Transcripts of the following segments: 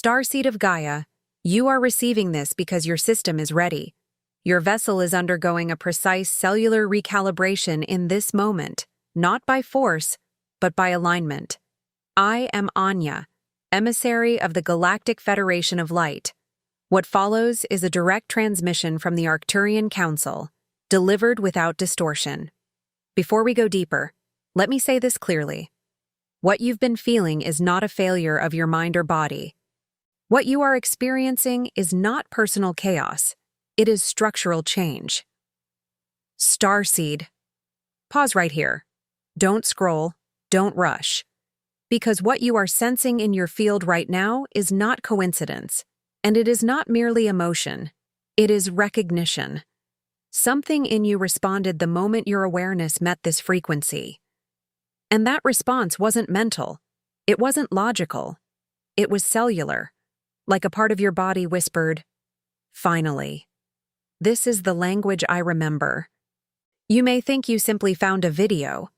Starseed of Gaia, you are receiving this because your system is ready. Your vessel is undergoing a precise cellular recalibration in this moment, not by force, but by alignment. I am Anya, emissary of the Galactic Federation of Light. What follows is a direct transmission from the Arcturian Council, delivered without distortion. Before we go deeper, let me say this clearly. What you've been feeling is not a failure of your mind or body. What you are experiencing is not personal chaos. It is structural change. Starseed. Pause right here. Don't scroll. Don't rush. Because what you are sensing in your field right now is not coincidence, and it is not merely emotion. It is recognition. Something in you responded the moment your awareness met this frequency. And that response wasn't mental. It wasn't logical. It was cellular, like a part of your body whispered, "Finally." This is the language I remember. You may think you simply found a video,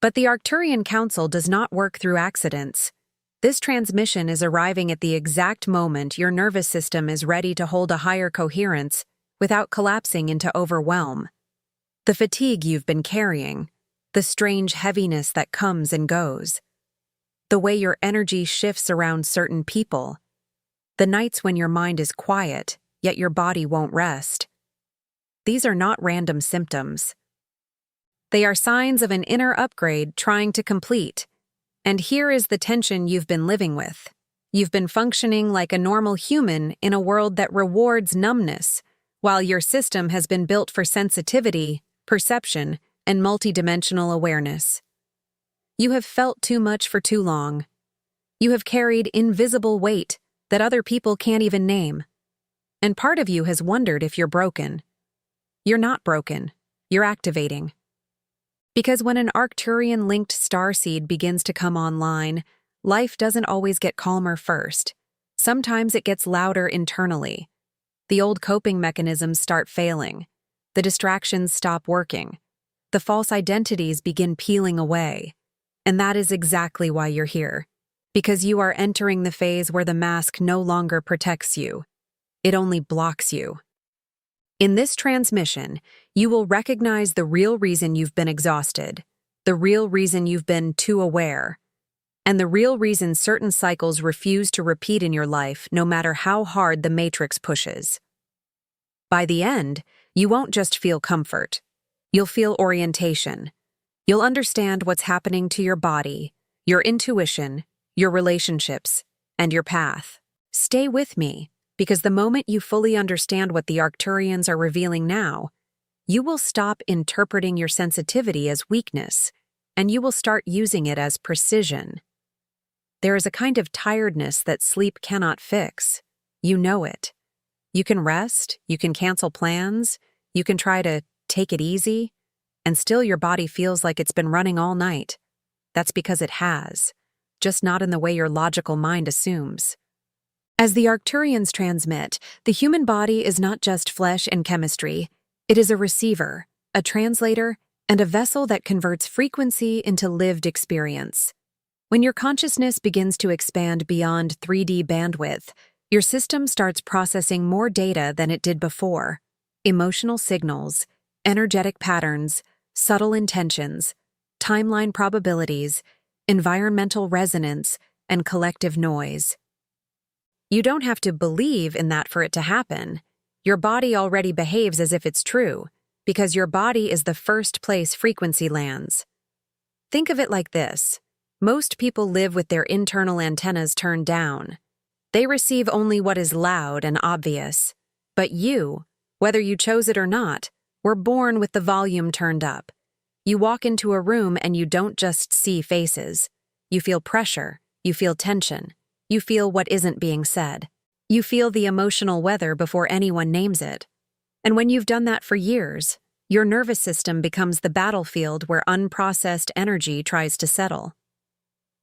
but the Arcturian Council does not work through accidents. This transmission is arriving at the exact moment your nervous system is ready to hold a higher coherence without collapsing into overwhelm. The fatigue you've been carrying, the strange heaviness that comes and goes, the way your energy shifts around certain people, the nights when your mind is quiet, yet your body won't rest. These are not random symptoms. They are signs of an inner upgrade trying to complete. And here is the tension you've been living with. You've been functioning like a normal human in a world that rewards numbness, while your system has been built for sensitivity, perception, and multidimensional awareness. You have felt too much for too long. You have carried invisible weight that other people can't even name. And part of you has wondered if you're broken. You're not broken. You're activating. Because when an Arcturian-linked starseed begins to come online, life doesn't always get calmer first. Sometimes it gets louder internally. The old coping mechanisms start failing. The distractions stop working. The false identities begin peeling away. And that is exactly why you're here. Because you are entering the phase where the mask no longer protects you. It only blocks you. In this transmission, you will recognize the real reason you've been exhausted, the real reason you've been too aware, and the real reason certain cycles refuse to repeat in your life no matter how hard the matrix pushes. By the end, you won't just feel comfort. You'll feel orientation. You'll understand what's happening to your body, your intuition, your relationships, and your path. Stay with me. Because the moment you fully understand what the Arcturians are revealing now, you will stop interpreting your sensitivity as weakness, and you will start using it as precision. There is a kind of tiredness that sleep cannot fix. You know it. You can rest, you can cancel plans, you can try to take it easy, and still your body feels like it's been running all night. That's because it has, just not in the way your logical mind assumes. As the Arcturians transmit, the human body is not just flesh and chemistry. It is a receiver, a translator, and a vessel that converts frequency into lived experience. When your consciousness begins to expand beyond 3D bandwidth, your system starts processing more data than it did before. Emotional signals, energetic patterns, subtle intentions, timeline probabilities, environmental resonance, and collective noise. You don't have to believe in that for it to happen. Your body already behaves as if it's true, because your body is the first place frequency lands. Think of it like this. Most people live with their internal antennas turned down. They receive only what is loud and obvious. But you, whether you chose it or not, were born with the volume turned up. You walk into a room and you don't just see faces. You feel pressure. You feel tension. You feel what isn't being said. You feel the emotional weather before anyone names it. And when you've done that for years, your nervous system becomes the battlefield where unprocessed energy tries to settle.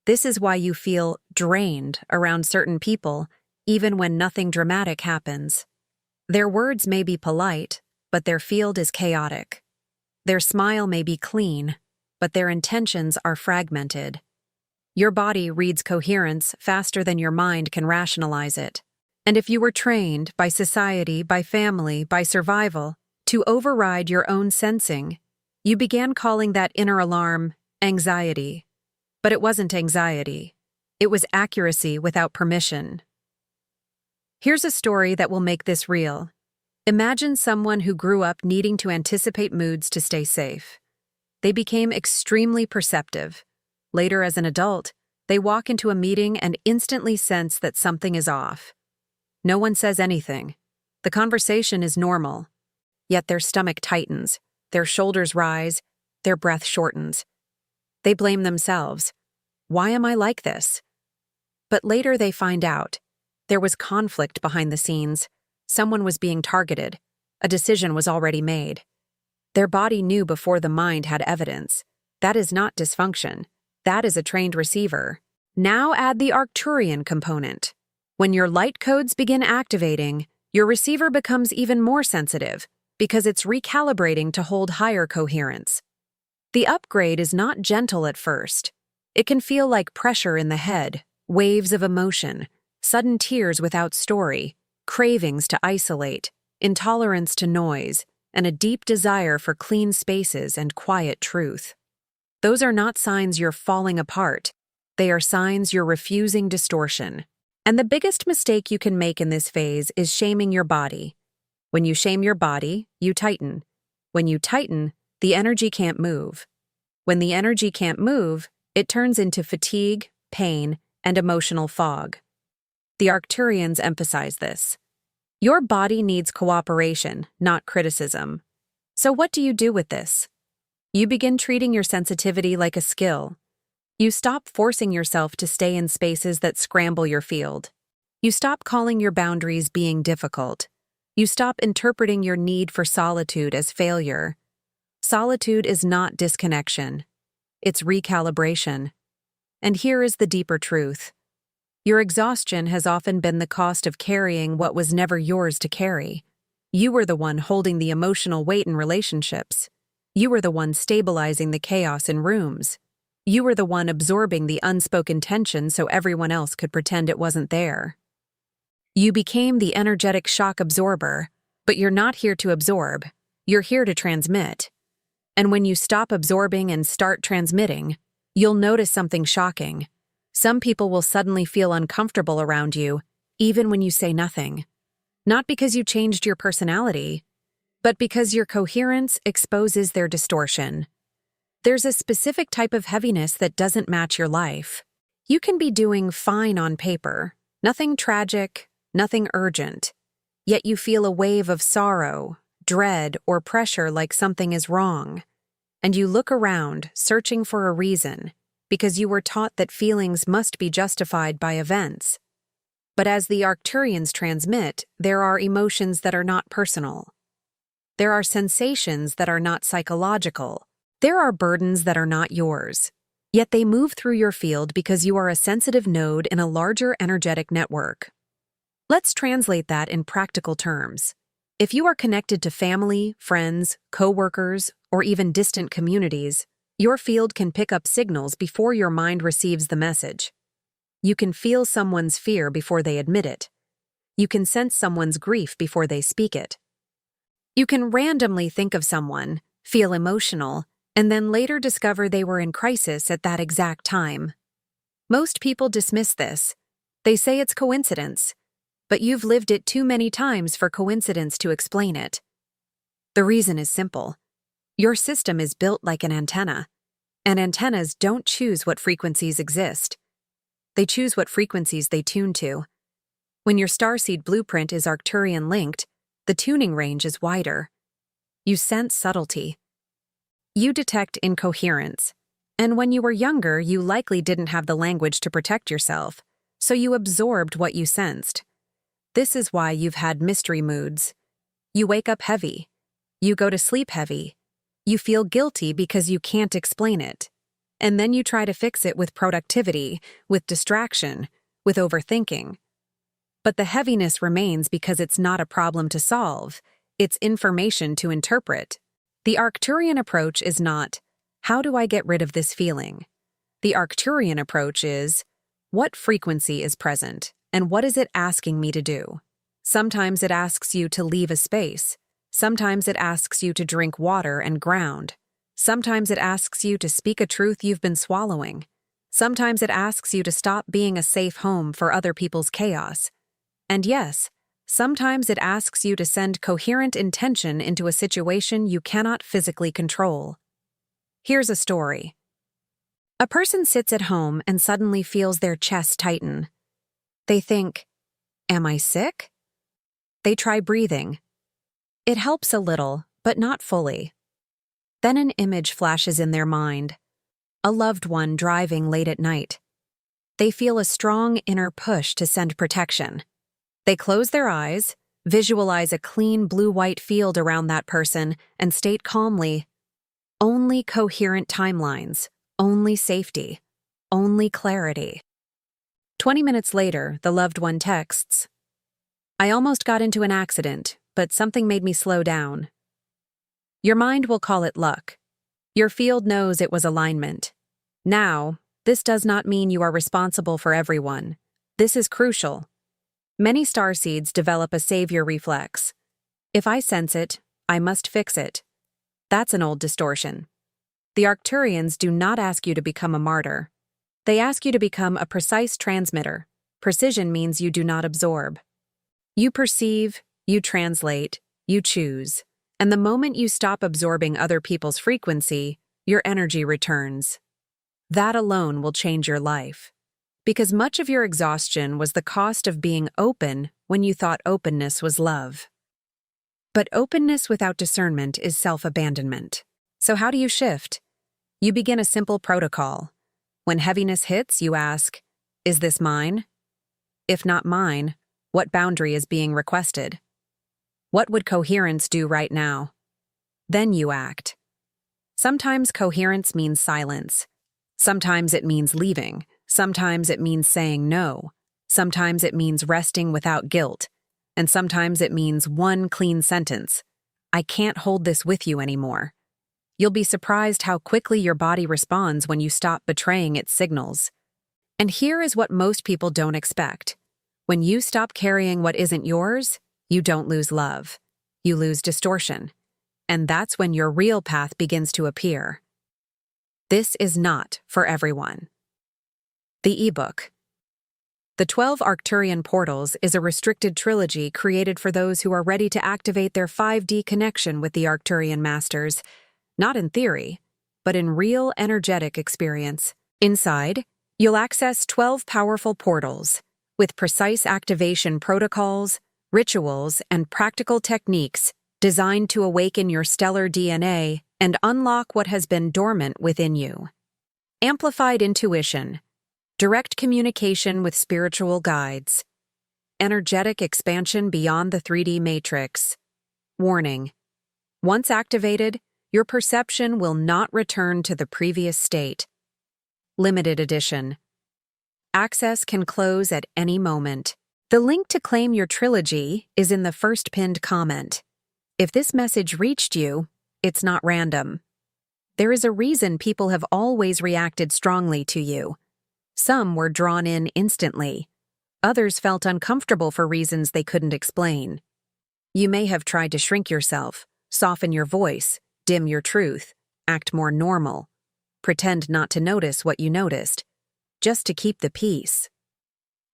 This is why you feel drained around certain people, even when nothing dramatic happens. Their words may be polite, but their field is chaotic. Their smile may be clean, but their intentions are fragmented. Your body reads coherence faster than your mind can rationalize it. And if you were trained by society, by family, by survival, to override your own sensing, you began calling that inner alarm anxiety. But it wasn't anxiety. It was accuracy without permission. Here's a story that will make this real. Imagine someone who grew up needing to anticipate moods to stay safe. They became extremely perceptive. Later, as an adult, they walk into a meeting and instantly sense that something is off. No one says anything. The conversation is normal. Yet their stomach tightens, their shoulders rise, their breath shortens. They blame themselves. Why am I like this? But later they find out. There was conflict behind the scenes. Someone was being targeted. A decision was already made. Their body knew before the mind had evidence. That is not dysfunction. That is a trained receiver. Now add the Arcturian component. When your light codes begin activating, your receiver becomes even more sensitive because it's recalibrating to hold higher coherence. The upgrade is not gentle at first. It can feel like pressure in the head, waves of emotion, sudden tears without story, cravings to isolate, intolerance to noise, and a deep desire for clean spaces and quiet truth. Those are not signs you're falling apart. They are signs you're refusing distortion. And the biggest mistake you can make in this phase is shaming your body. When you shame your body, you tighten. When you tighten, the energy can't move. When the energy can't move, it turns into fatigue, pain, and emotional fog. The Arcturians emphasize this. Your body needs cooperation, not criticism. So what do you do with this? You begin treating your sensitivity like a skill. You stop forcing yourself to stay in spaces that scramble your field. You stop calling your boundaries being difficult. You stop interpreting your need for solitude as failure. Solitude is not disconnection. It's recalibration. And here is the deeper truth. Your exhaustion has often been the cost of carrying what was never yours to carry. You were the one holding the emotional weight in relationships. You were the one stabilizing the chaos in rooms. You were the one absorbing the unspoken tension so everyone else could pretend it wasn't there. You became the energetic shock absorber, but you're not here to absorb. You're here to transmit. And when you stop absorbing and start transmitting, you'll notice something shocking. Some people will suddenly feel uncomfortable around you, even when you say nothing. Not because you changed your personality, but because your coherence exposes their distortion. There's a specific type of heaviness that doesn't match your life. You can be doing fine on paper, nothing tragic, nothing urgent, yet you feel a wave of sorrow, dread, or pressure like something is wrong. And you look around, searching for a reason, because you were taught that feelings must be justified by events. But as the Arcturians transmit, there are emotions that are not personal. There are sensations that are not psychological. There are burdens that are not yours. Yet they move through your field because you are a sensitive node in a larger energetic network. Let's translate that in practical terms. If you are connected to family, friends, co-workers, or even distant communities, your field can pick up signals before your mind receives the message. You can feel someone's fear before they admit it. You can sense someone's grief before they speak it. You can randomly think of someone, feel emotional, and then later discover they were in crisis at that exact time. Most people dismiss this. They say it's coincidence, but you've lived it too many times for coincidence to explain it. The reason is simple. Your system is built like an antenna, and antennas don't choose what frequencies exist. They choose what frequencies they tune to. When your starseed blueprint is Arcturian linked, the tuning range is wider. You sense subtlety. You detect incoherence. And when you were younger, you likely didn't have the language to protect yourself, so you absorbed what you sensed. This is why you've had mystery moods. You wake up heavy. You go to sleep heavy. You feel guilty because you can't explain it. And then you try to fix it with productivity, with distraction, with overthinking. But the heaviness remains because it's not a problem to solve. It's information to interpret. The Arcturian approach is not, how do I get rid of this feeling? The Arcturian approach is, what frequency is present, and what is it asking me to do? Sometimes it asks you to leave a space. Sometimes it asks you to drink water and ground. Sometimes it asks you to speak a truth you've been swallowing. Sometimes it asks you to stop being a safe home for other people's chaos. And yes, sometimes it asks you to send coherent intention into a situation you cannot physically control. Here's a story. A person sits at home and suddenly feels their chest tighten. They think, "Am I sick?" They try breathing. It helps a little, but not fully. Then an image flashes in their mind. A loved one driving late at night. They feel a strong inner push to send protection. They close their eyes, visualize a clean blue-white field around that person, and state calmly, "Only coherent timelines, only safety, only clarity." 20 minutes later, the loved one texts, "I almost got into an accident, but something made me slow down." Your mind will call it luck. Your field knows it was alignment. Now, this does not mean you are responsible for everyone. This is crucial. Many starseeds develop a savior reflex. If I sense it, I must fix it. That's an old distortion. The Arcturians do not ask you to become a martyr. They ask you to become a precise transmitter. Precision means you do not absorb. You perceive, you translate, you choose. And the moment you stop absorbing other people's frequency, your energy returns. That alone will change your life. Because much of your exhaustion was the cost of being open when you thought openness was love. But openness without discernment is self-abandonment. So how do you shift? You begin a simple protocol. When heaviness hits, you ask, "Is this mine? If not mine, what boundary is being requested? What would coherence do right now?" Then you act. Sometimes coherence means silence. Sometimes it means leaving. Sometimes it means saying no. Sometimes it means resting without guilt. And sometimes it means one clean sentence. "I can't hold this with you anymore." You'll be surprised how quickly your body responds when you stop betraying its signals. And here is what most people don't expect. When you stop carrying what isn't yours, you don't lose love. You lose distortion. And that's when your real path begins to appear. This is not for everyone. The ebook. The 12 Arcturian Portals is a restricted trilogy created for those who are ready to activate their 5D connection with the Arcturian Masters, not in theory, but in real energetic experience. Inside, you'll access 12 powerful portals, with precise activation protocols, rituals, and practical techniques designed to awaken your stellar DNA and unlock what has been dormant within you. Amplified intuition, direct communication with spiritual guides, energetic expansion beyond the 3D matrix. Warning: once activated, your perception will not return to the previous state. Limited edition. Access can close at any moment. The link to claim your trilogy is in the first pinned comment. If this message reached you, it's not random. There is a reason people have always reacted strongly to you. Some were drawn in instantly. Others felt uncomfortable for reasons they couldn't explain. You may have tried to shrink yourself, soften your voice, dim your truth, act more normal, pretend not to notice what you noticed, just to keep the peace.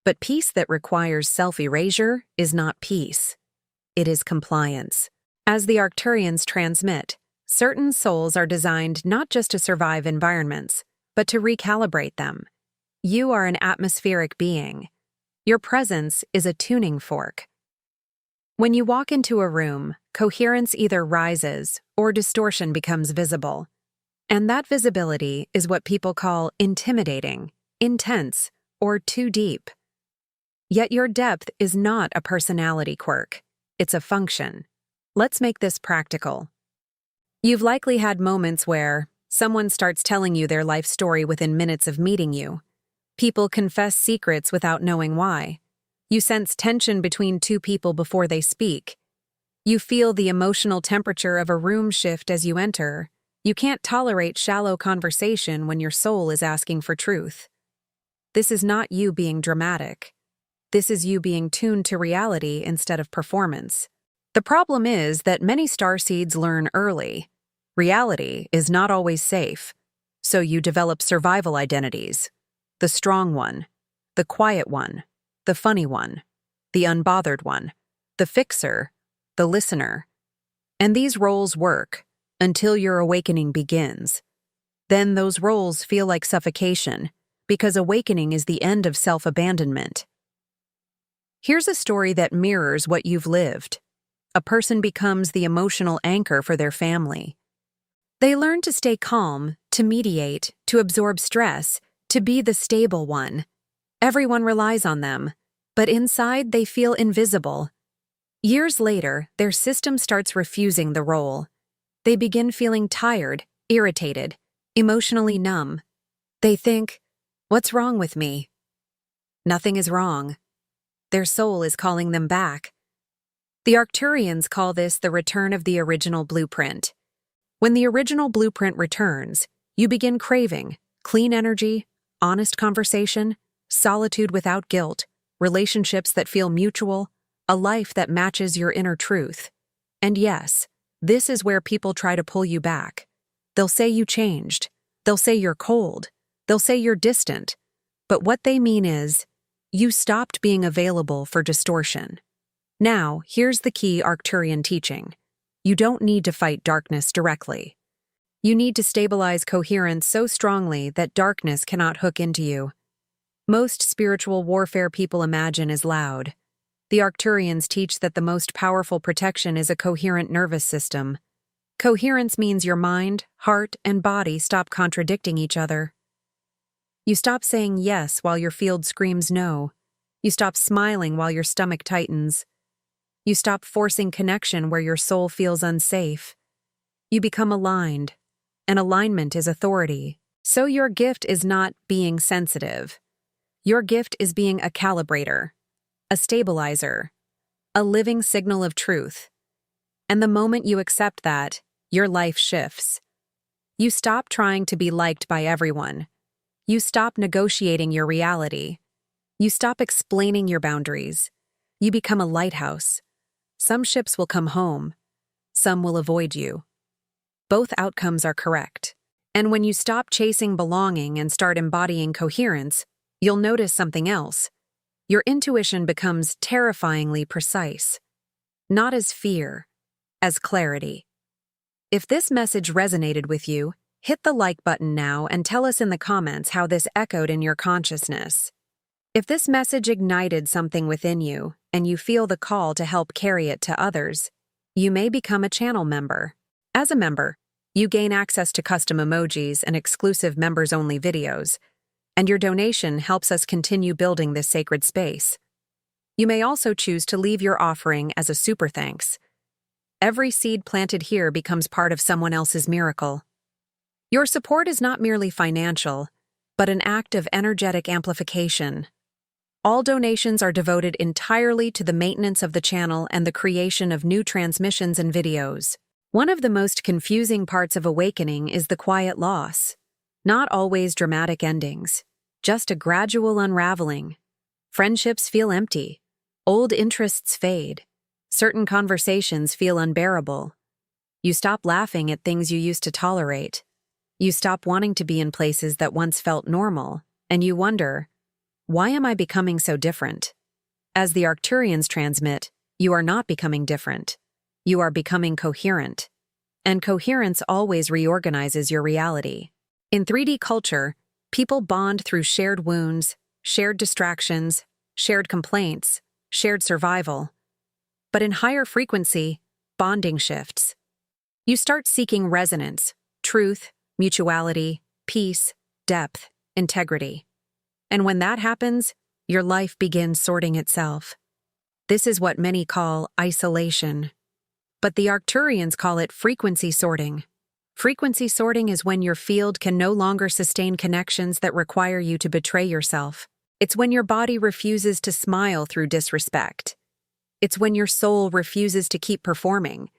But peace that requires self-erasure is not peace. It is compliance. As the Arcturians transmit, certain souls are designed not just to survive environments, but to recalibrate them. You are an atmospheric being. Your presence is a tuning fork. When you walk into a room, coherence either rises or distortion becomes visible. And that visibility is what people call intimidating, intense, or too deep. Yet your depth is not a personality quirk. It's a function. Let's make this practical. You've likely had moments where someone starts telling you their life story within minutes of meeting you. People confess secrets without knowing why. You sense tension between two people before they speak. You feel the emotional temperature of a room shift as you enter. You can't tolerate shallow conversation when your soul is asking for truth. This is not you being dramatic. This is you being tuned to reality instead of performance. The problem is that many starseeds learn early. Reality is not always safe, so you develop survival identities. The strong one, the quiet one, the funny one, the unbothered one, the fixer, the listener. And these roles work until your awakening begins. Then those roles feel like suffocation, because awakening is the end of self-abandonment. Here's a story that mirrors what you've lived. A person becomes the emotional anchor for their family. They learn to stay calm, to mediate, to absorb stress, to be the stable one. Everyone relies on them, but inside they feel invisible. Years later, their system starts refusing the role. They begin feeling tired, irritated, emotionally numb. They think, "What's wrong with me?" Nothing is wrong. Their soul is calling them back. The Arcturians call this the return of the original blueprint. When the original blueprint returns, you begin craving clean energy, honest conversation, solitude without guilt, relationships that feel mutual, a life that matches your inner truth. And yes, this is where people try to pull you back. They'll say you changed. They'll say you're cold. They'll say you're distant. But what they mean is, you stopped being available for distortion. Now, here's the key Arcturian teaching. You don't need to fight darkness directly. You need to stabilize coherence so strongly that darkness cannot hook into you. Most spiritual warfare people imagine is loud. The Arcturians teach that the most powerful protection is a coherent nervous system. Coherence means your mind, heart, and body stop contradicting each other. You stop saying yes while your field screams no. You stop smiling while your stomach tightens. You stop forcing connection where your soul feels unsafe. You become aligned, and alignment is authority. So your gift is not being sensitive. Your gift is being a calibrator, a stabilizer, a living signal of truth. And the moment you accept that, your life shifts. You stop trying to be liked by everyone. You stop negotiating your reality. You stop explaining your boundaries. You become a lighthouse. Some ships will come home. Some will avoid you. Both outcomes are correct. And when you stop chasing belonging and start embodying coherence, you'll notice something else. Your intuition becomes terrifyingly precise. Not as fear, as clarity. If this message resonated with you, hit the like button now and tell us in the comments how this echoed in your consciousness. If this message ignited something within you, and you feel the call to help carry it to others, you may become a channel member. As a member, you gain access to custom emojis and exclusive members-only videos, and your donation helps us continue building this sacred space. You may also choose to leave your offering as a super thanks. Every seed planted here becomes part of someone else's miracle. Your support is not merely financial, but an act of energetic amplification. All donations are devoted entirely to the maintenance of the channel and the creation of new transmissions and videos. One of the most confusing parts of awakening is the quiet loss. Not always dramatic endings, just a gradual unraveling. Friendships feel empty. Old interests fade. Certain conversations feel unbearable. You stop laughing at things you used to tolerate. You stop wanting to be in places that once felt normal, and you wonder, why am I becoming so different? As the Arcturians transmit, you are not becoming different. You are becoming coherent. And coherence always reorganizes your reality. In 3D culture, people bond through shared wounds, shared distractions, shared complaints, shared survival. But in higher frequency, bonding shifts. You start seeking resonance, truth, mutuality, peace, depth, integrity. And when that happens, your life begins sorting itself. This is what many call isolation. But the Arcturians call it frequency sorting. Frequency sorting is when your field can no longer sustain connections that require you to betray yourself. It's when your body refuses to smile through disrespect. It's when your soul refuses to keep performing.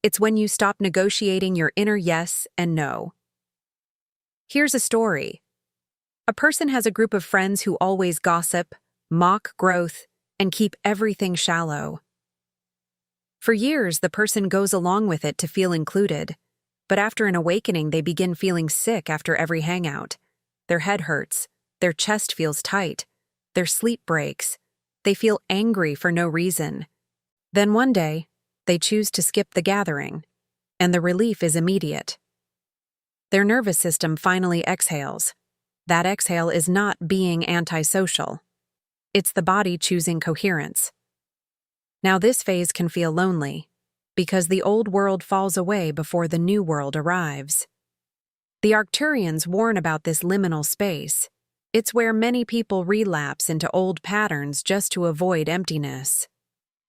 It's when you stop negotiating your inner yes and no. Here's a story. A person has a group of friends who always gossip, mock growth, and keep everything shallow. For years, the person goes along with it to feel included, but after an awakening, they begin feeling sick after every hangout. Their head hurts, their chest feels tight, their sleep breaks, they feel angry for no reason. Then one day, they choose to skip the gathering, and the relief is immediate. Their nervous system finally exhales. That exhale is not being antisocial. It's the body choosing coherence. Now this phase can feel lonely, because the old world falls away before the new world arrives. The Arcturians warn about this liminal space. It's where many people relapse into old patterns just to avoid emptiness.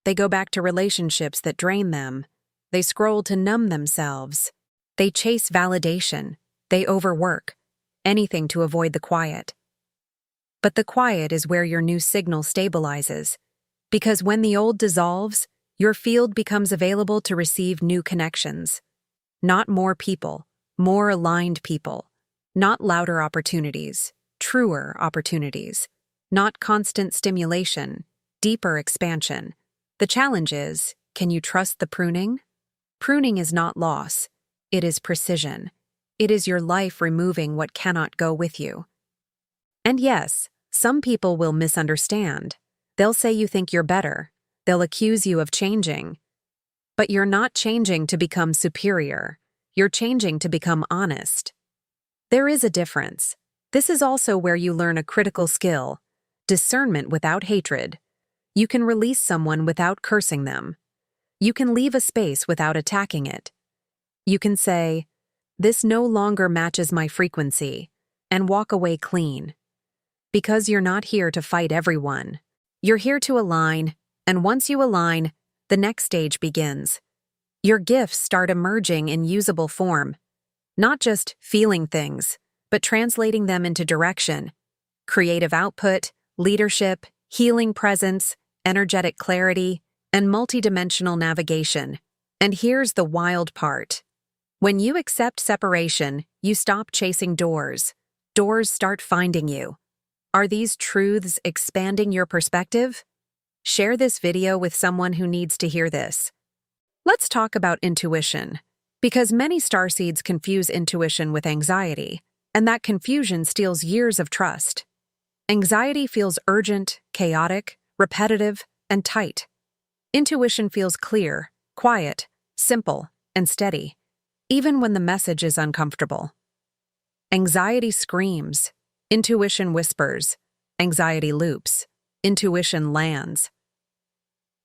They go back to relationships that drain them. They scroll to numb themselves. They chase validation. They overwork. Anything to avoid the quiet. But the quiet is where your new signal stabilizes. Because when the old dissolves, your field becomes available to receive new connections. Not more people, more aligned people. Not louder opportunities, truer opportunities. Not constant stimulation, deeper expansion. The challenge is, can you trust the pruning? Pruning is not loss. It is precision. It is your life removing what cannot go with you. And yes, some people will misunderstand. They'll say you think you're better. They'll accuse you of changing. But you're not changing to become superior. You're changing to become honest. There is a difference. This is also where you learn a critical skill: discernment without hatred. You can release someone without cursing them. You can leave a space without attacking it. You can say, "This no longer matches my frequency," and walk away clean. Because you're not here to fight everyone. You're here to align, and once you align, the next stage begins. Your gifts start emerging in usable form. Not just feeling things, but translating them into direction. Creative output, leadership, healing presence, energetic clarity, and multidimensional navigation. And here's the wild part. When you accept separation, you stop chasing doors. Doors start finding you. Are these truths expanding your perspective? Share this video with someone who needs to hear this. Let's talk about intuition, because many starseeds confuse intuition with anxiety, and that confusion steals years of trust. Anxiety feels urgent, chaotic, repetitive, and tight. Intuition feels clear, quiet, simple, and steady, even when the message is uncomfortable. Anxiety screams. Intuition whispers. Anxiety loops. Intuition lands.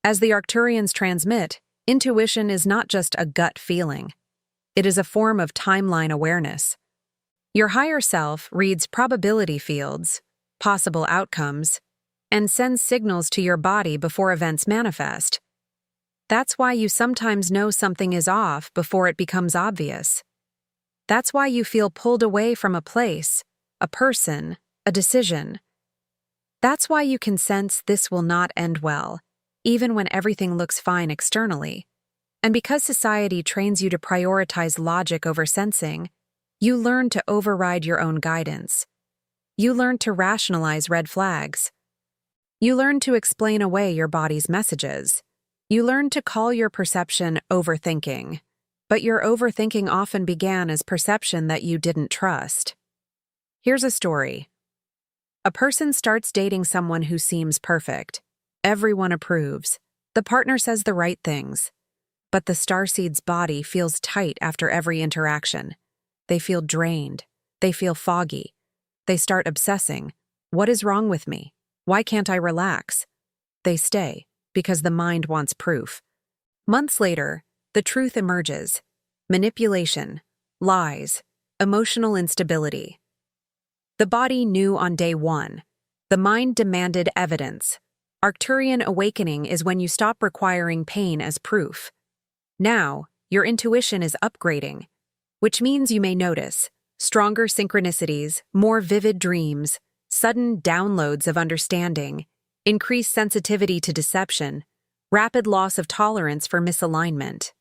As the Arcturians transmit, intuition is not just a gut feeling. It is a form of timeline awareness. Your higher self reads probability fields, possible outcomes, and sends signals to your body before events manifest. That's why you sometimes know something is off before it becomes obvious. That's why you feel pulled away from a place, a person, a decision. That's why you can sense this will not end well, even when everything looks fine externally. And because society trains you to prioritize logic over sensing, you learn to override your own guidance. You learn to rationalize red flags. You learn to explain away your body's messages. You learn to call your perception overthinking. But your overthinking often began as perception that you didn't trust. Here's a story. A person starts dating someone who seems perfect. Everyone approves. The partner says the right things. But the starseed's body feels tight after every interaction. They feel drained. They feel foggy. They start obsessing. What is wrong with me? Why can't I relax? They stay, because the mind wants proof. Months later, the truth emerges. Manipulation, lies, emotional instability. The body knew on day one. The mind demanded evidence. Arcturian awakening is when you stop requiring pain as proof. Now, your intuition is upgrading, which means you may notice stronger synchronicities, more vivid dreams, sudden downloads of understanding, increased sensitivity to deception, rapid loss of tolerance for misalignment.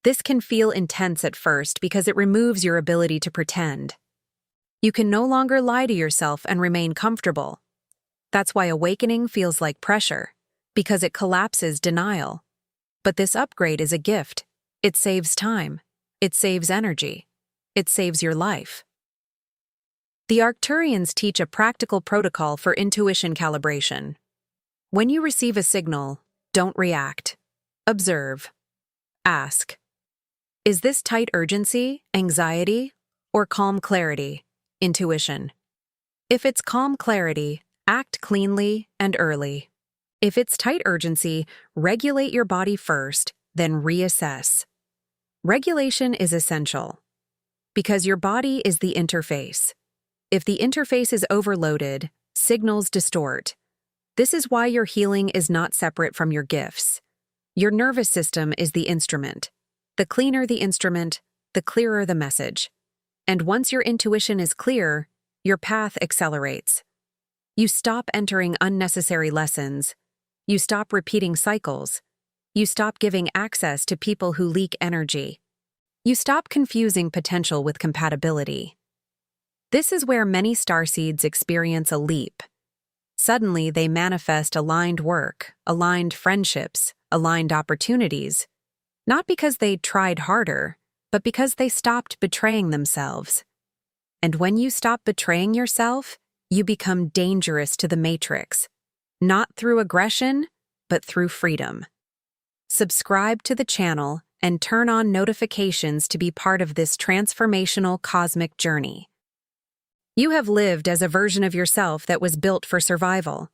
This can feel intense at first because it removes your ability to pretend. You can no longer lie to yourself and remain comfortable. That's why awakening feels like pressure, because it collapses denial. But this upgrade is a gift. It saves time. It saves energy. It saves your life. The Arcturians teach a practical protocol for intuition calibration. When you receive a signal, don't react. Observe. Ask. Is this tight urgency, anxiety, or calm clarity, intuition? If it's calm clarity, act cleanly and early. If it's tight urgency, regulate your body first, then reassess. Regulation is essential because your body is the interface. If the interface is overloaded, signals distort. This is why your healing is not separate from your gifts. Your nervous system is the instrument. The cleaner the instrument, the clearer the message. And once your intuition is clear, your path accelerates. You stop entering unnecessary lessons. You stop repeating cycles. You stop giving access to people who leak energy. You stop confusing potential with compatibility. This is where many starseeds experience a leap. Suddenly, they manifest aligned work, aligned friendships, aligned opportunities, not because they tried harder, but because they stopped betraying themselves. And when you stop betraying yourself, you become dangerous to the matrix, not through aggression, but through freedom. Subscribe to the channel and turn on notifications to be part of this transformational cosmic journey. You have lived as a version of yourself that was built for survival.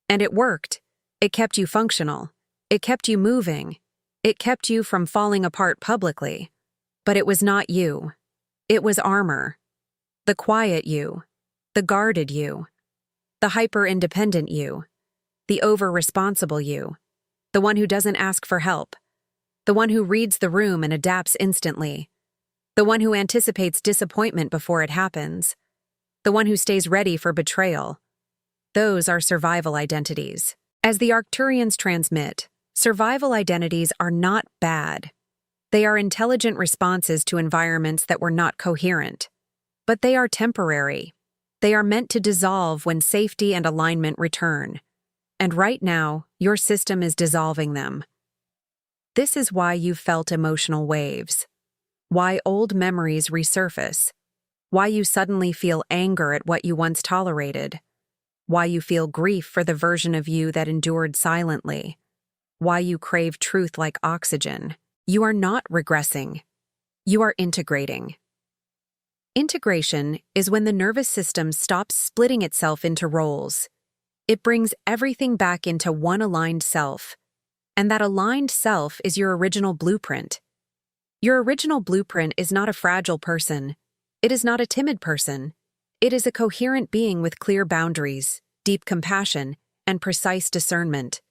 And it worked. It kept you functional. It kept you moving. It kept you from falling apart publicly. But it was not you. It was armor. The quiet you. The guarded you. The hyper-independent you. The over-responsible you. The one who doesn't ask for help. The one who reads the room and adapts instantly. The one who anticipates disappointment before it happens. The one who stays ready for betrayal. Those are survival identities. As the Arcturians transmit, survival identities are not bad. They are intelligent responses to environments that were not coherent. But they are temporary. They are meant to dissolve when safety and alignment return. And right now, your system is dissolving them. This is why you felt emotional waves. Why old memories resurface. Why you suddenly feel anger at what you once tolerated. Why you feel grief for the version of you that endured silently. Why you crave truth like oxygen. You are not regressing. You are integrating. Integration is when the nervous system stops splitting itself into roles. It brings everything back into one aligned self. And that aligned self is your original blueprint. Your original blueprint is not a fragile person. It is not a timid person. It is a coherent being with clear boundaries, deep compassion, and precise discernment.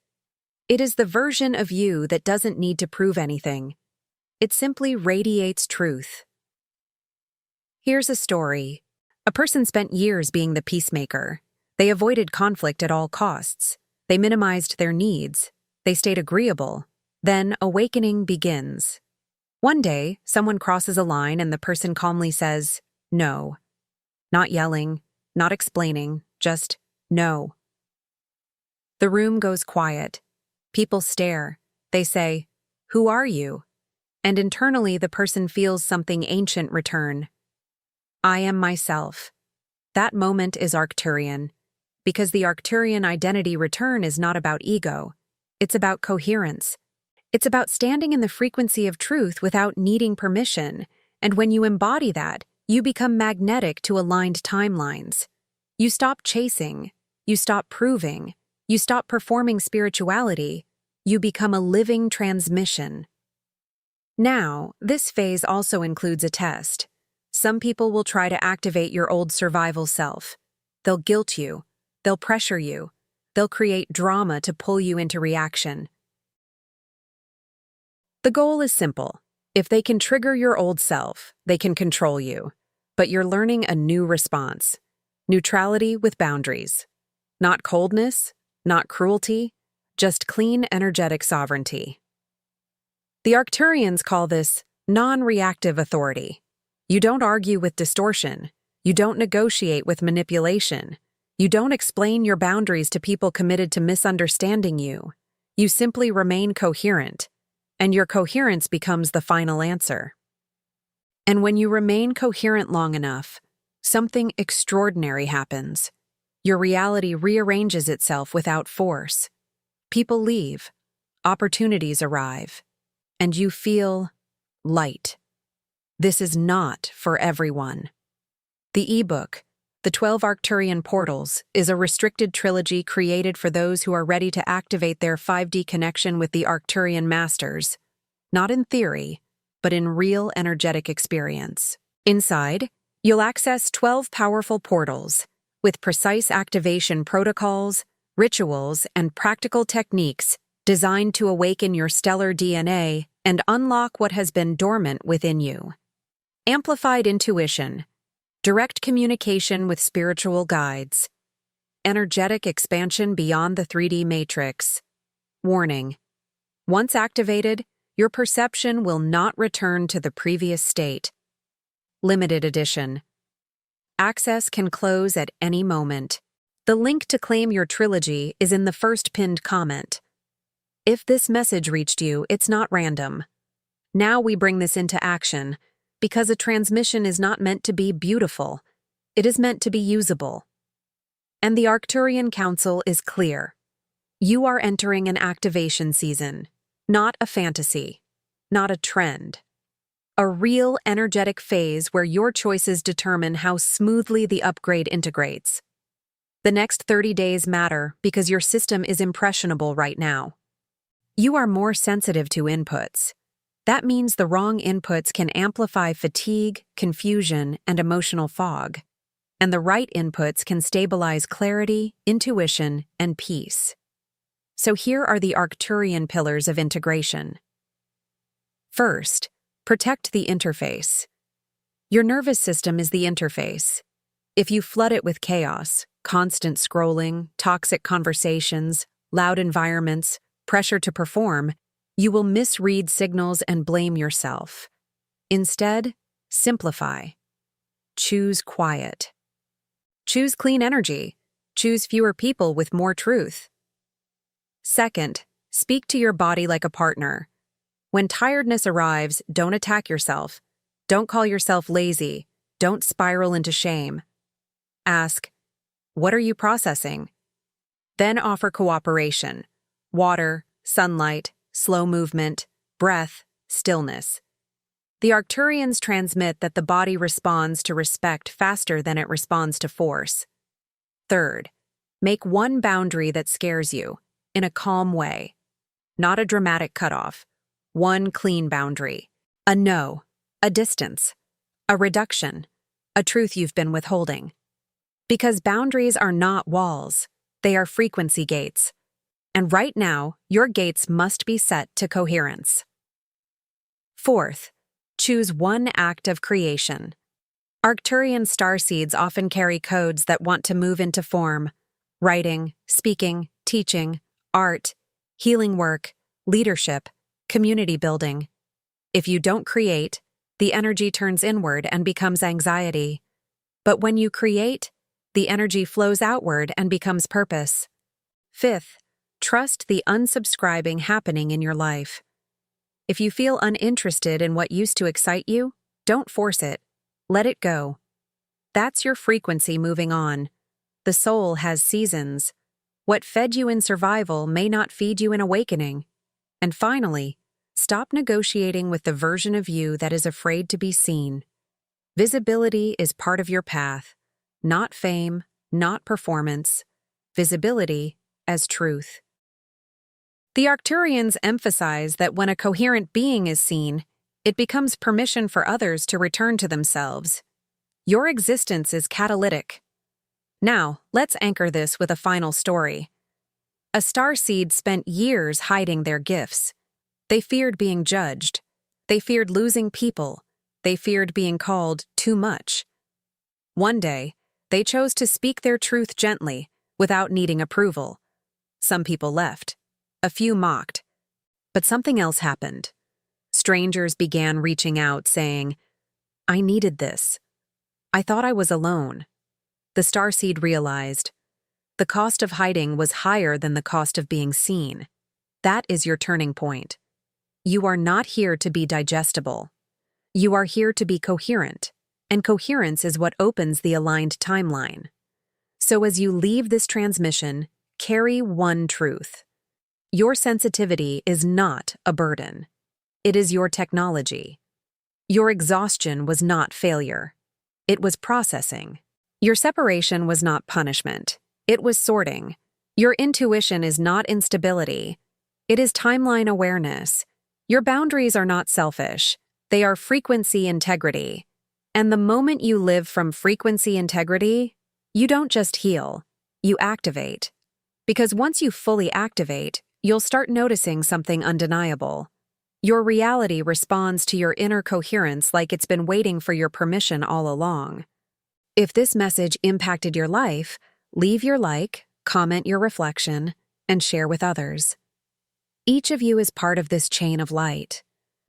It is the version of you that doesn't need to prove anything. It simply radiates truth. Here's a story. A person spent years being the peacemaker. They avoided conflict at all costs. They minimized their needs. They stayed agreeable. Then awakening begins. One day, someone crosses a line and the person calmly says, "No." Not yelling, not explaining, just no. The room goes quiet. People stare. They say, "Who are you?" And internally the person feels something ancient return. I am myself. That moment is Arcturian, because the Arcturian identity return is not about ego. It's about coherence. It's about standing in the frequency of truth without needing permission, and when you embody that, you become magnetic to aligned timelines. You stop chasing. You stop proving. You stop performing spirituality. You become a living transmission. Now, this phase also includes a test. Some people will try to activate your old survival self. They'll guilt you. They'll pressure you. They'll create drama to pull you into reaction. The goal is simple. If they can trigger your old self, they can control you. But you're learning a new response. Neutrality with boundaries. Not coldness, not cruelty, just clean energetic sovereignty. The Arcturians call this non-reactive authority. You don't argue with distortion. You don't negotiate with manipulation. You don't explain your boundaries to people committed to misunderstanding you. You simply remain coherent, and your coherence becomes the final answer. And when you remain coherent long enough, something extraordinary happens. Your reality rearranges itself without force. People leave, opportunities arrive, and you feel light. This is not for everyone. The ebook, The 12 Arcturian Portals, is a restricted trilogy created for those who are ready to activate their 5D connection with the Arcturian masters, not in theory, but in real energetic experience. Inside, you'll access 12 powerful portals, with precise activation protocols, rituals, and practical techniques designed to awaken your stellar DNA and unlock what has been dormant within you. Amplified intuition, direct communication with spiritual guides, energetic expansion beyond the 3D matrix. Warning: once activated, your perception will not return to the previous state. Limited edition. Access can close at any moment. The link to claim your trilogy is in the first pinned comment. If this message reached you, it's not random. Now we bring this into action, because a transmission is not meant to be beautiful. It is meant to be usable. And the Arcturian Council is clear. You are entering an activation season, not a fantasy, not a trend. A real energetic phase where your choices determine how smoothly the upgrade integrates. The next 30 days matter because your system is impressionable right now. You are more sensitive to inputs. That means the wrong inputs can amplify fatigue, confusion, and emotional fog. And the right inputs can stabilize clarity, intuition, and peace. So here are the Arcturian pillars of integration. First, protect the interface. Your nervous system is the interface. If you flood it with chaos, constant scrolling, toxic conversations, loud environments, pressure to perform, you will misread signals and blame yourself. Instead, simplify. Choose quiet. Choose clean energy. Choose fewer people with more truth. Second, speak to your body like a partner. When tiredness arrives, don't attack yourself. Don't call yourself lazy. Don't spiral into shame. Ask, what are you processing? Then offer cooperation. Water, sunlight, slow movement, breath, stillness. The Arcturians transmit that the body responds to respect faster than it responds to force. Third, make one boundary that scares you, in a calm way. Not a dramatic cutoff. One clean boundary. A no, a distance, a reduction, a truth you've been withholding. Because boundaries are not walls, they are frequency gates. And right now, your gates must be set to coherence. Fourth, choose one act of creation. Arcturian starseeds often carry codes that want to move into form: writing, speaking, teaching, art, healing work, leadership, community building. If you don't create, the energy turns inward and becomes anxiety. But when you create, the energy flows outward and becomes purpose. Fifth, trust the unsubscribing happening in your life. If you feel uninterested in what used to excite you, don't force it. Let it go. That's your frequency moving on. The soul has seasons. What fed you in survival may not feed you in awakening. And finally, stop negotiating with the version of you that is afraid to be seen. Visibility is part of your path, not fame, not performance. Visibility as truth. The Arcturians emphasize that when a coherent being is seen, it becomes permission for others to return to themselves. Your existence is catalytic. Now, let's anchor this with a final story. A starseed spent years hiding their gifts. They feared being judged. They feared losing people. They feared being called too much. One day, they chose to speak their truth gently, without needing approval. Some people left. A few mocked. But something else happened. Strangers began reaching out, saying, "I needed this. I thought I was alone." The starseed realized, the cost of hiding was higher than the cost of being seen. That is your turning point. You are not here to be digestible. You are here to be coherent, and coherence is what opens the aligned timeline. So as you leave this transmission, carry one truth. Your sensitivity is not a burden. It is your technology. Your exhaustion was not failure. It was processing. Your separation was not punishment. It was sorting. Your intuition is not instability. It is timeline awareness. Your boundaries are not selfish. They are frequency integrity. And the moment you live from frequency integrity, you don't just heal, you activate. Because once you fully activate, you'll start noticing something undeniable. Your reality responds to your inner coherence like it's been waiting for your permission all along. If this message impacted your life, leave your like, comment your reflection, and share with others. Each of you is part of this chain of light.